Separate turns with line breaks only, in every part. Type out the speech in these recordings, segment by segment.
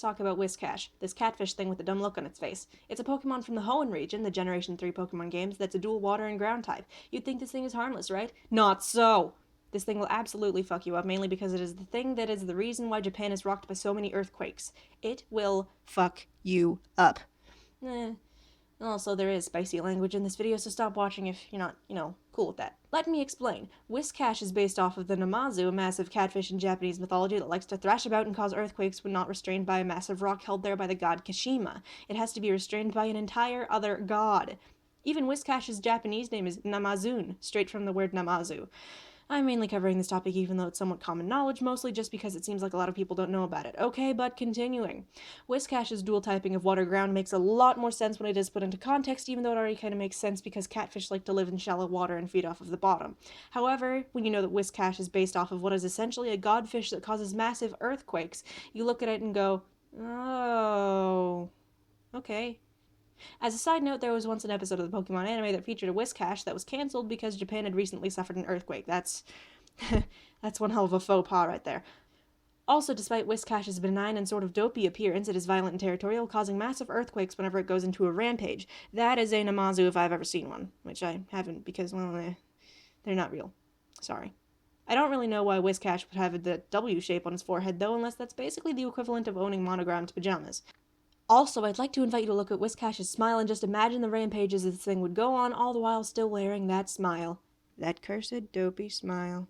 talk about Whiscash, this catfish thing with the dumb look on its face. It's a Pokemon from the Hoenn region, the Generation 3 Pokemon games, that's a dual water and ground type. You'd think this thing is harmless, right? Not so! This thing will absolutely fuck you up, mainly because it is the thing that is the reason why Japan is rocked by so many earthquakes. It will fuck you up. Also, there is spicy language in this video, so stop watching if you're not, cool with that. Let me explain. Whiscash is based off of the Namazu, a massive catfish in Japanese mythology that likes to thrash about and cause earthquakes when not restrained by a massive rock held there by the god Kashima. It has to be restrained by an entire other god. Even Whiscash's Japanese name is Namazun, straight from the word Namazu. I'm mainly covering this topic even though it's somewhat common knowledge, mostly just because it seems like a lot of people don't know about it. Okay, but continuing. Whiscash's dual typing of water-ground makes a lot more sense when it is put into context, even though it already kind of makes sense because catfish like to live in shallow water and feed off of the bottom. However, when you know that Whiscash is based off of what is essentially a godfish that causes massive earthquakes, you look at it and go, oh, okay. As a side note, there was once an episode of the Pokemon anime that featured a Whiscash that was cancelled because Japan had recently suffered an earthquake. That's one hell of a faux pas right there. Also, despite Whiscash's benign and sort of dopey appearance, it is violent and territorial, causing massive earthquakes whenever it goes into a rampage. That is a Namazu if I've ever seen one, which I haven't because, well, they're not real. Sorry. I don't really know why Whiscash would have the W shape on his forehead, though, unless that's basically the equivalent of owning monogrammed pajamas. Also, I'd like to invite you to look at Whiscash's smile and just imagine the rampages this thing would go on, all the while still wearing that smile. That cursed, dopey smile.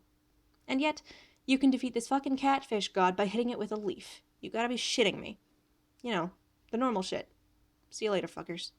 And yet, you can defeat this fucking catfish god by hitting it with a leaf. You gotta be shitting me. The normal shit. See you later, fuckers.